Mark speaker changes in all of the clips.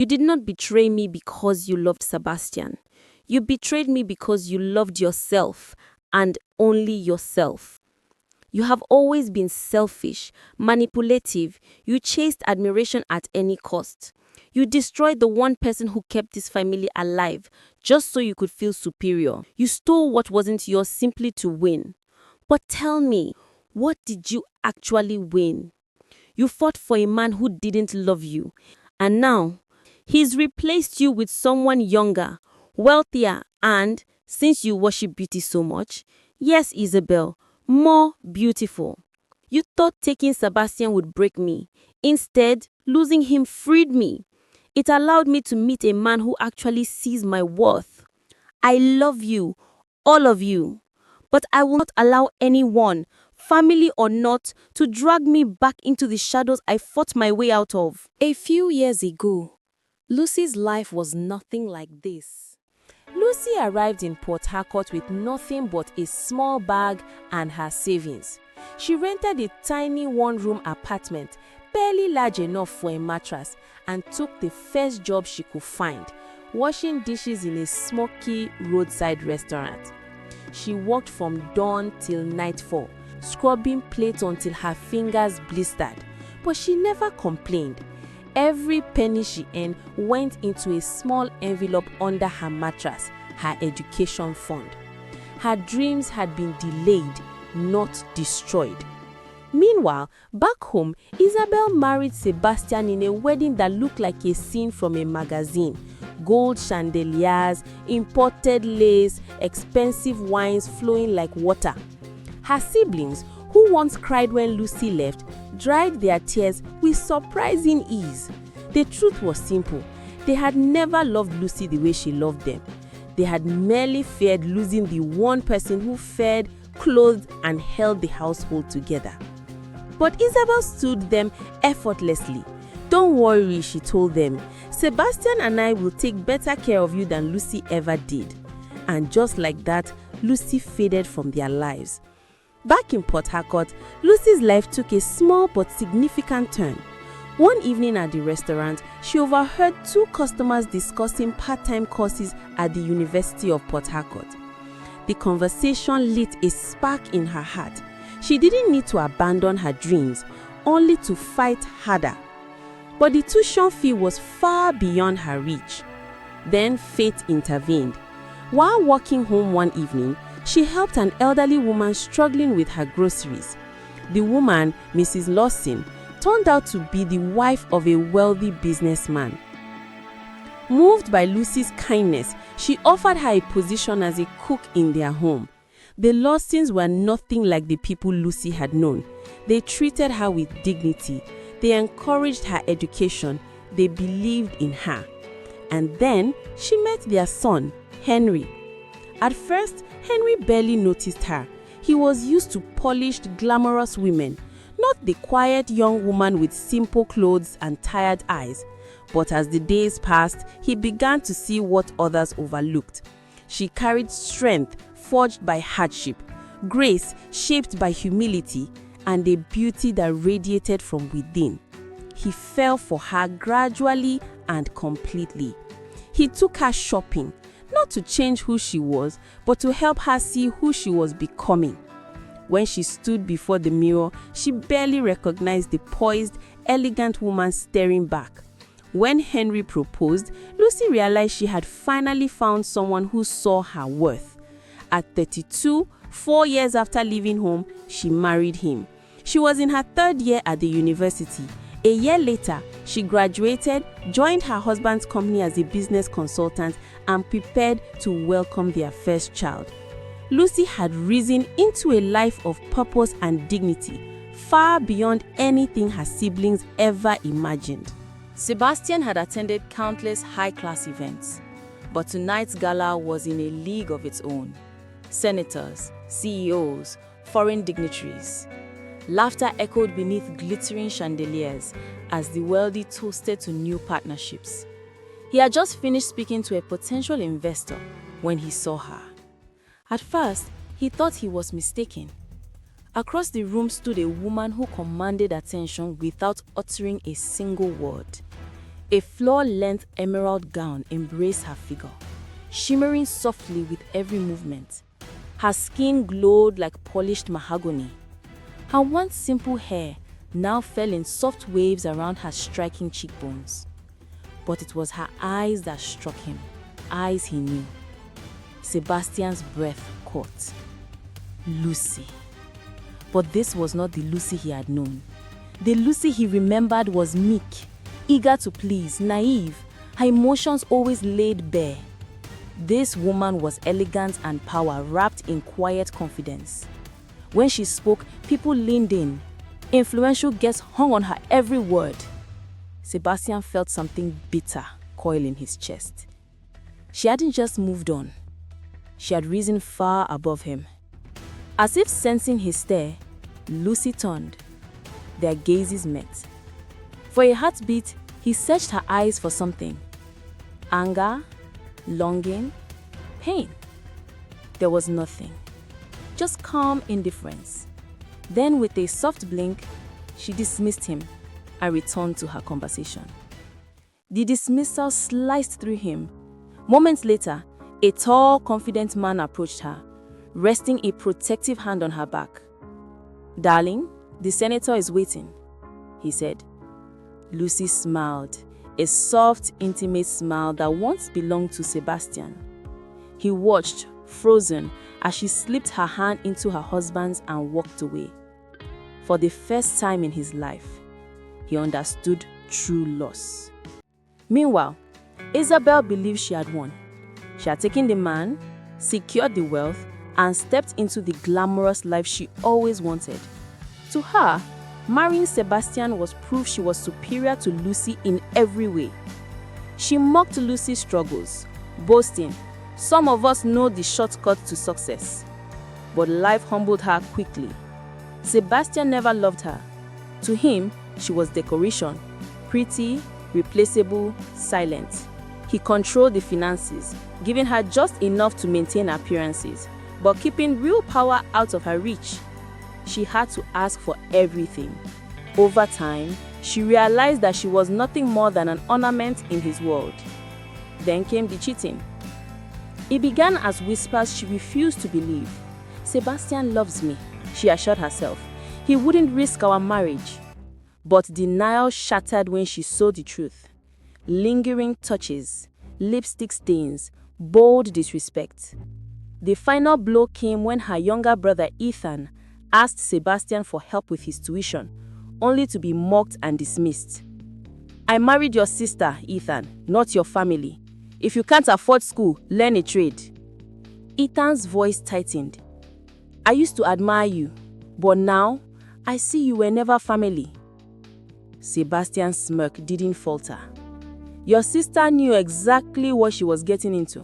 Speaker 1: You did not betray me because you loved Sebastian. You betrayed me because you loved yourself and only yourself. You have always been selfish, manipulative. You chased admiration at any cost. You destroyed the one person who kept this family alive just so you could feel superior. You stole what wasn't yours simply to win. But tell me, what did you actually win? You fought for a man who didn't love you. And now, he's replaced you with someone younger, wealthier, and, since you worship beauty so much, yes, Isabelle, more beautiful. You thought taking Sebastian would break me. Instead, losing him freed me. It allowed me to meet a man who actually sees my worth. I love you, all of you. But I will not allow anyone, family or not, to drag me back into the shadows I fought my way out of.
Speaker 2: A few years ago, Lucy's life was nothing like this. Lucy arrived in Port Harcourt with nothing but a small bag and her savings. She rented a tiny one-room apartment, barely large enough for a mattress, and took the first job she could find, washing dishes in a smoky roadside restaurant. She worked from dawn till nightfall, scrubbing plates until her fingers blistered, but she never complained. Every penny she earned went into a small envelope under her mattress, her education fund. Her dreams had been delayed, not destroyed. Meanwhile, back home, Isabelle married Sebastian in a wedding that looked like a scene from a magazine. Gold chandeliers, imported lace, expensive wines flowing like water. Her siblings, who once cried when Lucy left, dried their tears with surprising ease. The truth was simple. They had never loved Lucy the way she loved them. They had merely feared losing the one person who fed, clothed, and held the household together. But Isabelle stood them effortlessly. "Don't worry," she told them. "Sebastian and I will take better care of you than Lucy ever did." And just like that, Lucy faded from their lives. Back in Port Harcourt, Lucy's life took a small but significant turn. One evening at the restaurant, she overheard two customers discussing part-time courses at the University of Port Harcourt. The conversation lit a spark in her heart. She didn't need to abandon her dreams, only to fight harder. But the tuition fee was far beyond her reach. Then fate intervened. While walking home one evening, she helped an elderly woman struggling with her groceries. The woman, Mrs. Lawson, turned out to be the wife of a wealthy businessman. Moved by Lucy's kindness, she offered her a position as a cook in their home. The Lawsons were nothing like the people Lucy had known. They treated her with dignity. They encouraged her education. They believed in her. And then she met their son, Henry. At first, Henry barely noticed her. He was used to polished, glamorous women, not the quiet young woman with simple clothes and tired eyes. But as the days passed, he began to see what others overlooked. She carried strength forged by hardship, grace shaped by humility, and a beauty that radiated from within. He fell for her gradually and completely. He took her shopping, not to change who she was, but to help her see who she was becoming. When she stood before the mirror, she barely recognized the poised, elegant woman staring back. When Henry proposed, Lucy realized she had finally found someone who saw her worth. At 32, 4 years after leaving home, she married him. She was in her third year at the university. A year later, she graduated, joined her husband's company as a business consultant, and prepared to welcome their first child. Lucy had risen into a life of purpose and dignity, far beyond anything her siblings ever imagined.
Speaker 1: Sebastian had attended countless high-class events, but tonight's gala was in a league of its own. Senators, CEOs, foreign dignitaries. Laughter echoed beneath glittering chandeliers as the wealthy toasted to new partnerships. He had just finished speaking to a potential investor when he saw her. At first, he thought he was mistaken. Across the room stood a woman who commanded attention without uttering a single word.
Speaker 2: A floor-length emerald gown embraced her figure, shimmering softly with every movement. Her skin glowed like polished mahogany. Her once simple hair now fell in soft waves around her striking cheekbones. But it was her eyes that struck him, eyes he knew. Sebastian's breath caught. Lucy. But this was not the Lucy he had known. The Lucy he remembered was meek, eager to please, naive, her emotions always laid bare. This woman was elegant and power wrapped in quiet confidence. When she spoke, people leaned in. Influential guests hung on her every word. Sebastian felt something bitter coil in his chest. She hadn't just moved on. She had risen far above him. As if sensing his stare, Lucy turned. Their gazes met. For a heartbeat, he searched her eyes for something. Anger, longing, pain. There was nothing. Just calm indifference. Then with a soft blink, she dismissed him and returned to her conversation. The dismissal sliced through him. Moments later, a tall, confident man approached her, resting a protective hand on her back. "Darling, the senator is waiting," he said. Lucy smiled, a soft, intimate smile that once belonged to Sebastian. He watched, frozen, as she slipped her hand into her husband's and walked away. For the first time in his life, he understood true loss. Meanwhile, Isabelle believed she had won. She had taken the man, secured the wealth, and stepped into the glamorous life she always wanted. To her, marrying Sebastian was proof she was superior to Lucy in every way. She mocked Lucy's struggles, boasting, "Some of us know the shortcut to success." But life humbled her quickly. Sebastian never loved her. To him, she was decoration, pretty, replaceable, silent. He controlled the finances, giving her just enough to maintain appearances, but keeping real power out of her reach. She had to ask for everything. Over time, she realized that she was nothing more than an ornament in his world. Then came the cheating. It began as whispers she refused to believe. "Sebastian loves me," she assured herself. "He wouldn't risk our marriage." But denial shattered when she saw the truth. Lingering touches, lipstick stains, bold disrespect. The final blow came when her younger brother Ethan asked Sebastian for help with his tuition, only to be mocked and dismissed. "I married your sister, Ethan, not your family. If you can't afford school, learn a trade." Ethan's voice tightened. "I used to admire you, but now I see you were never family." Sebastian's smirk didn't falter. "Your sister knew exactly what she was getting into."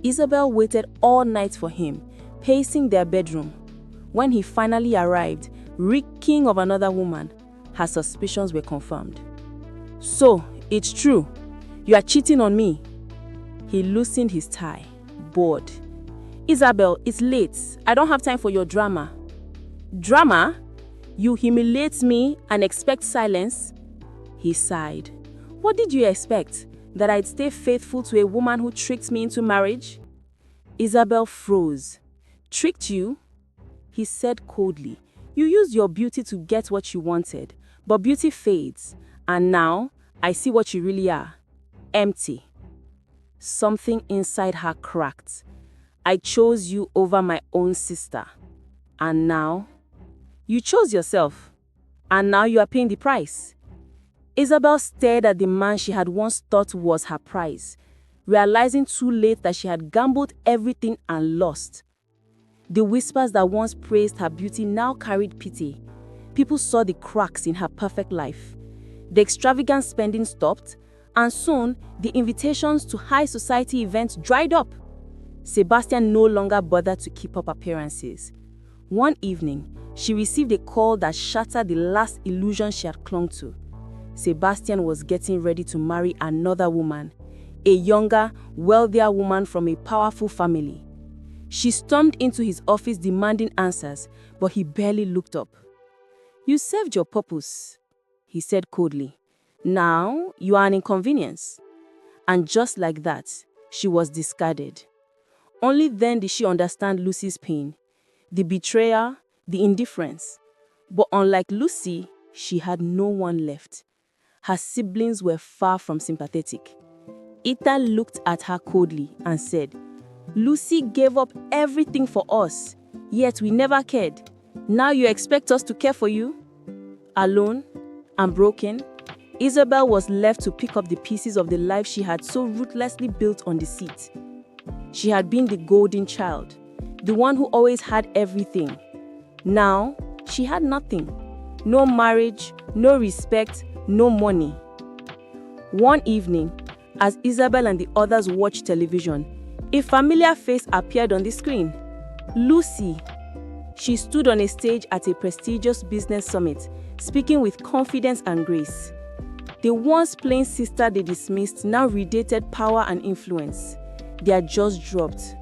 Speaker 2: Isabelle waited all night for him, pacing their bedroom. When he finally arrived, reeking of another woman, her suspicions were confirmed. "So, it's true. You are cheating on me." He loosened his tie, bored. "Isabelle, it's late. I don't have time for your drama." "Drama? You humiliate me and expect silence?" He sighed. "What did you expect? That I'd stay faithful to a woman who tricked me into marriage?" Isabelle froze. "Tricked you?" He said coldly. "You used your beauty to get what you wanted, but beauty fades, and now I see what you really are. Empty." Something inside her cracked. "I chose you over my own sister. And now?" "You chose yourself. And now you are paying the price." Isabelle stared at the man she had once thought was her prize, realizing too late that she had gambled everything and lost. The whispers that once praised her beauty now carried pity. People saw the cracks in her perfect life. The extravagant spending stopped, and soon the invitations to high society events dried up. Sebastian no longer bothered to keep up appearances. One evening, she received a call that shattered the last illusion she had clung to. Sebastian was getting ready to marry another woman, a younger, wealthier woman from a powerful family. She stormed into his office demanding answers, but he barely looked up. "You served your purpose," he said coldly. Now you are an inconvenience." And just like that, she was discarded. Only then did she understand Lucy's pain, the betrayal, the indifference. But unlike Lucy, she had no one left. Her siblings were far from sympathetic. Ethan looked at her coldly and said, "Lucy gave up everything for us, yet we never cared. Now you expect us to care for you?" Alone and broken, Isabelle was left to pick up the pieces of the life she had so ruthlessly built on the seat. She had been the golden child, the one who always had everything. Now, she had nothing. No marriage, no respect, no money. One evening, as Isabelle and the others watched television, a familiar face appeared on the screen. Lucy. She stood on a stage at a prestigious business summit, speaking with confidence and grace. The once plain sister they dismissed now radiated power and influence. Their jaws dropped.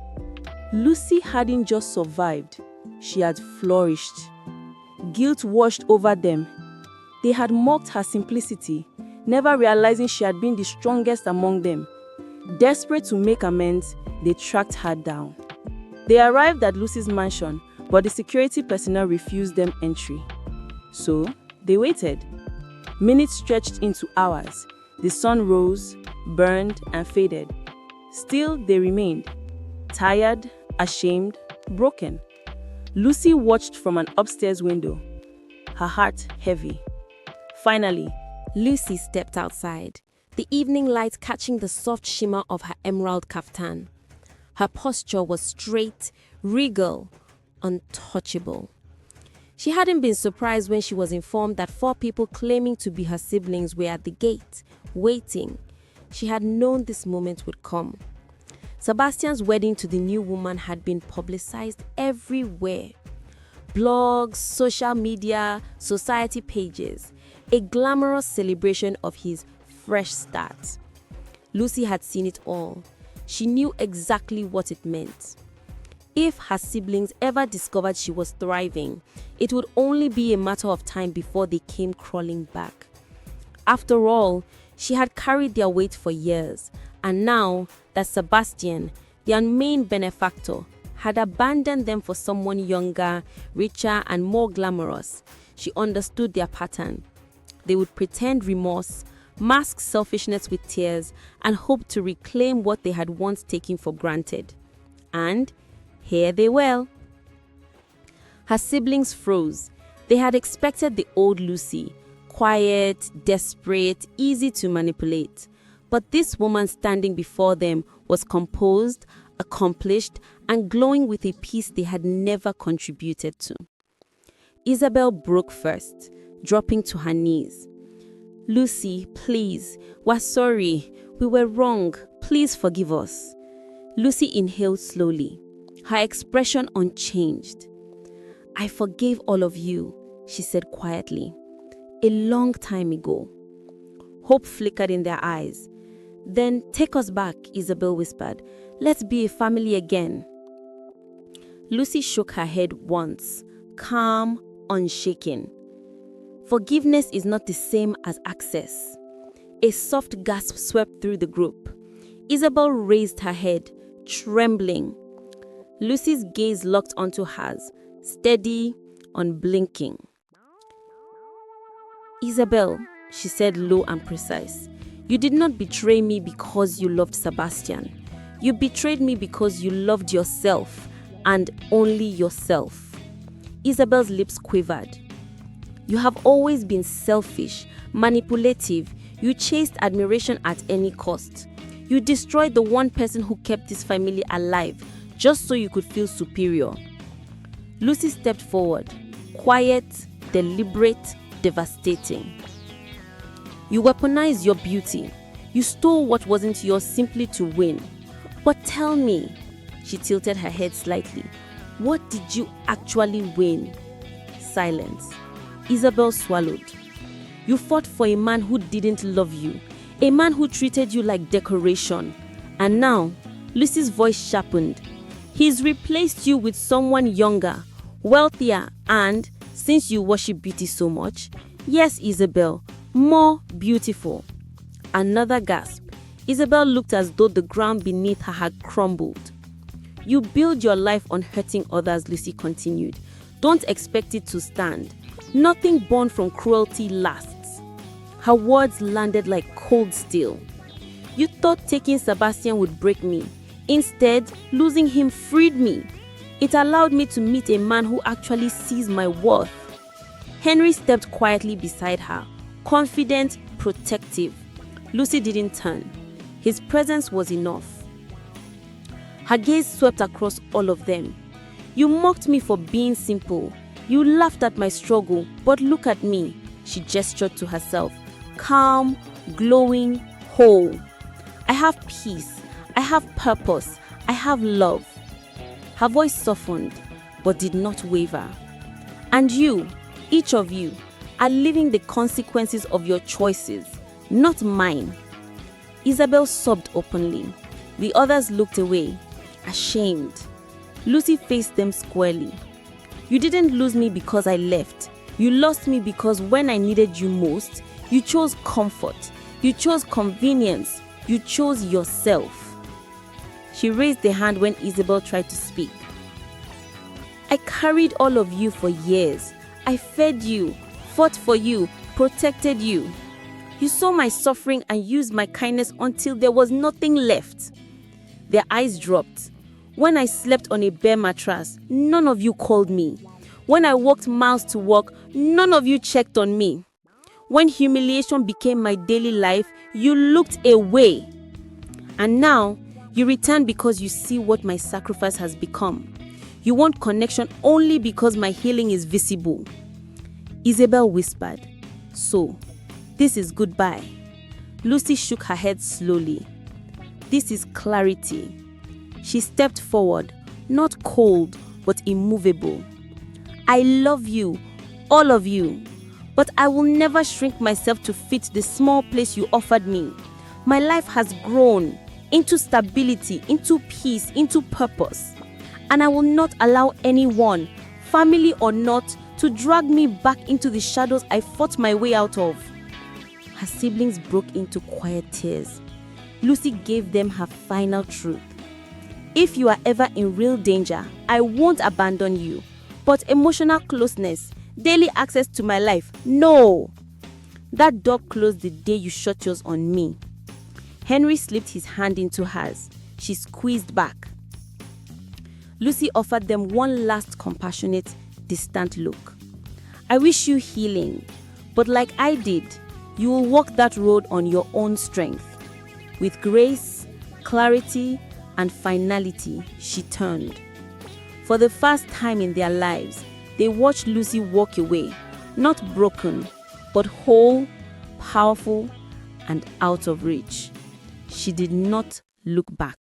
Speaker 2: Lucy hadn't just survived, she had flourished. Guilt washed over them. They had mocked her simplicity, never realizing she had been the strongest among them. Desperate to make amends, they tracked her down. They arrived at Lucy's mansion, but the security personnel refused them entry. So, they waited. Minutes stretched into hours. The sun rose, burned, and faded. Still, they remained. Tired, ashamed, broken. Lucy watched from an upstairs window, her heart heavy. Finally,
Speaker 1: Lucy stepped outside, the evening light catching the soft shimmer of her emerald kaftan. Her posture was straight, regal, untouchable. She hadn't been surprised when she was informed that 4 people claiming to be her siblings were at the gate, waiting. She had known this moment would come. Sebastian's wedding to the new woman had been publicized everywhere. Blogs, social media, society pages. A glamorous celebration of his fresh start. Lucy had seen it all. She knew exactly what it meant. If her siblings ever discovered she was thriving, it would only be a matter of time before they came crawling back. After all, she had carried their weight for years, and now that Sebastian, their main benefactor, had abandoned them for someone younger, richer, and more glamorous, she understood their pattern. They would pretend remorse, mask selfishness with tears, and hope to reclaim what they had once taken for granted. And here they were. Her siblings froze. They had expected the old Lucy, quiet, desperate, easy to manipulate. But this woman standing before them was composed, accomplished, and glowing with a peace they had never contributed to. Isabelle broke first, dropping to her knees. "Lucy, please, we're sorry. We were wrong. Please forgive us." Lucy inhaled slowly, her expression unchanged. "I forgave all of you," she said quietly. "A long time ago." Hope flickered in their eyes. "Then take us back," Isabelle whispered. "Let's be a family again." Lucy shook her head once, calm, unshaken. Forgiveness is not the same as access. A soft gasp swept through the group. Isabelle raised her head, trembling. Lucy's gaze locked onto hers, steady, unblinking. "Isabelle," she said low and precise, "you did not betray me because you loved Sebastian. You betrayed me because you loved yourself, and only yourself." Isabelle's lips quivered. "You have always been selfish, manipulative. You chased admiration at any cost. You destroyed the one person who kept this family alive, just so you could feel superior." Lucy stepped forward, quiet, deliberate, devastating. "You weaponized your beauty. You stole what wasn't yours simply to win. But tell me," she tilted her head slightly, "what did you actually win?" Silence. Isabelle swallowed. "You fought for a man who didn't love you, a man who treated you like decoration. And now," Lucy's voice sharpened, "he's replaced you with someone younger, wealthier, and, since you worship beauty so much, yes, Isabelle, more beautiful. Another gasp. Isabelle looked as though the ground beneath her had crumbled. You build your life on hurting others, Lucy continued. Don't expect it to stand. Nothing born from cruelty lasts. Her words landed like cold steel. You thought taking Sebastian would break me. Instead, losing him freed me. It allowed me to meet a man who actually sees my worth. Henry stepped quietly beside her, confident, protective. Lucy didn't turn. His presence was enough. Her gaze swept across all of them. You mocked me for being simple. You laughed at my struggle, but look at me. She gestured to herself. Calm, glowing, whole. I have peace. I have purpose. I have love. Her voice softened, but did not waver. And you, each of you, are living the consequences of your choices, not mine. Isabelle sobbed openly. The others looked away, ashamed. Lucy faced them squarely. You didn't lose me because I left. You lost me because when I needed you most, you chose comfort. You chose convenience. You chose yourself. She raised a hand when Isabelle tried to speak. I carried all of you for years. I fed you, fought for you, protected you. You saw my suffering and used my kindness until there was nothing left. Their eyes dropped. When I slept on a bare mattress, none of you called me. When I walked miles to work, none of you checked on me. When humiliation became my daily life, you looked away. And now, you return because you see what my sacrifice has become. You want connection only because my healing is visible. Isabelle whispered, So, this is goodbye. Lucy shook her head slowly. This is clarity. She stepped forward, not cold, but immovable. I love you, all of you, but I will never shrink myself to fit the small place you offered me. My life has grown into stability, into peace, into purpose. And I will not allow anyone, family or not, to drag me back into the shadows I fought my way out of. Her siblings broke into quiet tears. Lucy gave them her final truth. If you are ever in real danger, I won't abandon you. But emotional closeness, daily access to my life, no. That door closed the day you shut yours on me. Henry slipped his hand into hers. She squeezed back. Lucy offered them one last compassionate, distant look. I wish you healing, but like I did, you will walk that road on your own strength. With grace, clarity, and finality, she turned. For the first time in their lives, they watched Lucy walk away, not broken, but whole, powerful, and out of reach. She did not look back.